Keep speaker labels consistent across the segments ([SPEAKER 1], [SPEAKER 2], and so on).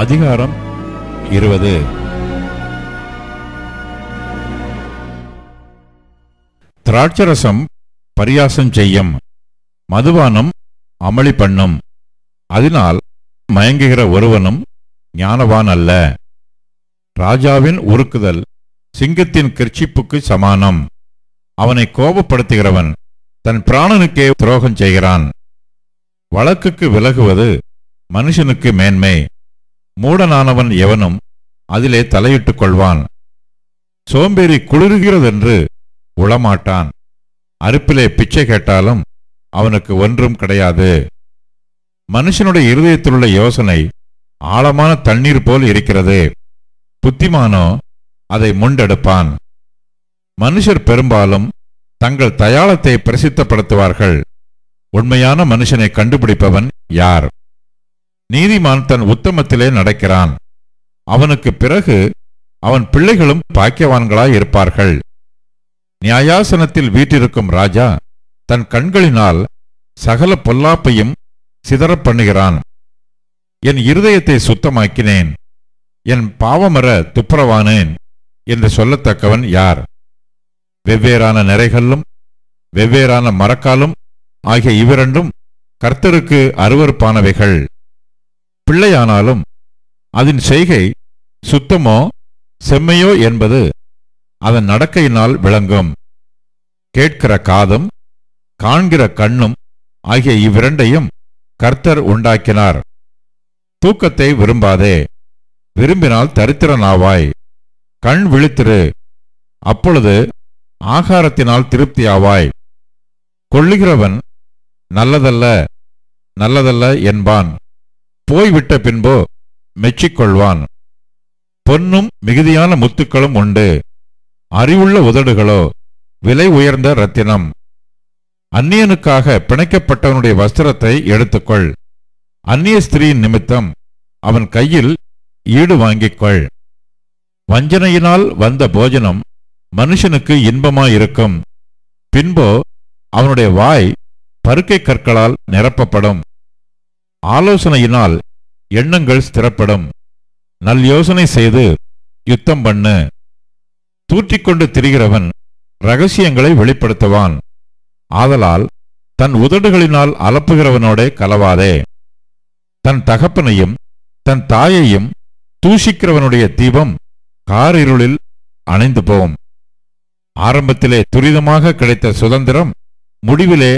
[SPEAKER 1] அதிகாரம் 20. திராட்சரசம் பரியாசம் செய்யும், மதுபானம் அமளி பண்ணும். அதனால் மயங்குகிற ஒருவனும் ஞானவான் அல்ல. ராஜாவின் உருக்குதல் சிங்கத்தின் கர்ச்சிப்புக்கு சமானம். அவனை கோபப்படுத்துகிறவன் தன் பிராணனுக்கே துரோகம் செய்கிறான். வழக்குக்கு விலகுவது மனுஷனுக்கு மேன்மை. மூடனானவன் எவனும் அதிலே தலையிட்டுக் கொள்வான். சோம்பேறி குளிர்கிறதென்று உளமாட்டான். அறுப்பிலே பிச்சை கேட்டாலும் அவனுக்கு ஒன்றும் கிடையாது. மனுஷனுடைய இருதயத்திலுள்ள யோசனை ஆழமான தண்ணீர் போல் இருக்கிறது. புத்திமானோ அதை முண்டெடுப்பான். மனுஷர் பெரும்பாலும் தங்கள் தயாளத்தை பிரசித்தப்படுத்துவார்கள். உண்மையான மனுஷனை கண்டுபிடிப்பவன் யார்? நீதிமான் தன் உத்தமத்திலே நடக்கிறான். அவனுக்கு பிறகு அவன் பிள்ளைகளும் பாக்கியவான்களாய் இருப்பார்கள். நியாயாசனத்தில் வீற்றிருக்கும் ராஜா தன் கண்களினால் சகல பொல்லாப்பையும் சிதறப் பண்ணுகிறான். என் இருதயத்தை சுத்தமாக்கினேன், என் பாவமர துப்புரவானேன் என்று சொல்லத்தக்கவன் யார்? வெவ்வேறான நிறைகளும் வெவ்வேறான மரக்காலும் ஆகிய இவ்விரண்டும் கர்த்தருக்கு அருவருப்பானவைகள். பிள்ளையானாலும் அதன் செய்கை சுத்தமோ செம்மையோ என்பது அதன் நடக்கையினால் விளங்கும். கேட்கிற காதும் காண்கிற கண்ணும் ஆகிய இவ்விரண்டையும் கர்த்தர் உண்டாக்கினார். தூக்கத்தை விரும்பாதே, விரும்பினால் தரித்திரனாவாய். கண் விழித்திரு, அப்பொழுது ஆகாரத்தினால் திருப்தியாவாய். கொள்ளுகிறவன் நல்லதல்ல நல்லதல்ல என்பான், போய்விட்ட பின்போ மெச்சிக்கொள்வான். பொன்னும் மிகுதியான முத்துக்களும் உண்டு, அறிவுள்ள உதடுகளோ விலை உயர்ந்த இரத்தினம். அந்நியனுக்காக பிணைக்கப்பட்டவனுடைய வஸ்திரத்தை எடுத்துக்கொள். அந்நிய ஸ்திரீயின் நிமித்தம் அவன் கையில் ஈடு வாங்கிக்கொள். வஞ்சனையினால் வந்த போஜனம் மனுஷனுக்கு இன்பமாயிருக்கும், பின்போ அவனுடைய வாய் பருக்கை கற்களால் நிரப்பப்படும். ஆலோசனையினால் எண்ணங்கள் ஸ்திரப்படும். நல் யோசனை செய்து யுத்தம் பண்ணு. தூற்றிக்கொண்டு திரிகிறவன் இரகசியங்களை வெளிப்படுத்துவான். ஆதலால் தன் உதடுகளினால் அலப்புகிறவனோடே கலவாதே. தன் தகப்பனையும் தன் தாயையும் தூஷிக்கிறவனுடைய தீபம் காரிருளில் அணைந்து போம். ஆரம்பத்திலே துரிதமாக கிடைத்த சுதந்திரம் முடிவிலே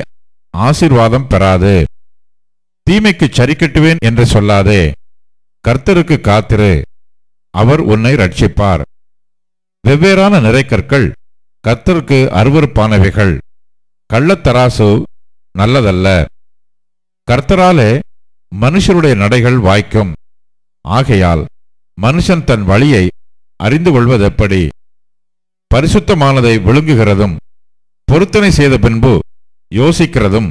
[SPEAKER 1] ஆசீர்வாதம் பெறாது. தீமைக்கு சரி கட்டுவேன் என்று சொல்லாதே, கர்த்தருக்கு காத்திரு, அவர் உன்னை ரட்சிப்பார். வெவ்வேறான நிறைக்கற்கள் கர்த்தருக்கு அருவருப்பானவைகள். கள்ளத்தராசு நல்லதல்ல. கர்த்தராலே மனுஷருடைய நடைகள் வாய்க்கும். ஆகையால் மனுஷன் தன் வழியை அறிந்து கொள்வதெப்படி? பரிசுத்தமானதை விழுங்குகிறதும் பொருத்தனை செய்த பின்பு யோசிக்கிறதும்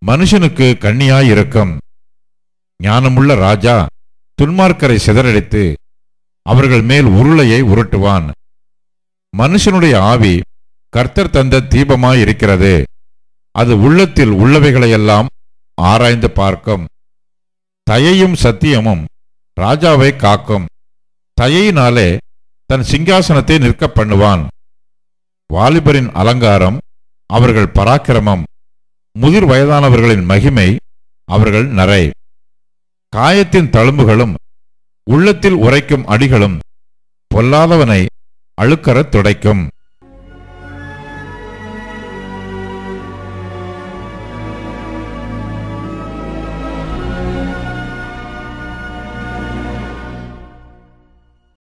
[SPEAKER 1] மனுஷனுக்கு கண்ணியாயிருக்கும். ஞானமுள்ள ராஜா துன்மார்க்கரை சிதறடித்து அவர்கள் மேல் உருளையை உருட்டுவான். மனுஷனுடைய ஆவி கர்த்தர் தந்த தீபமாயிருக்கிறது, அது உள்ளத்தில் உள்ளவைகளையெல்லாம் ஆராய்ந்து பார்க்கும். தயையும் சத்தியமும் ராஜாவை காக்கும். தயையினாலே தன் சிங்காசனத்தை நிற்க பண்ணுவான். வாலிபரின் அலங்காரம் அவர்கள் பராக்கிரமம், முதிர் வயதானவர்களின் மகிமை அவர்கள் நரை. காயத்தின் தழும்புகளும் உள்ளத்தில் உரைக்கும் அடிகளும் பொல்லாதவனை அழுக்கறத் துடைக்கும்.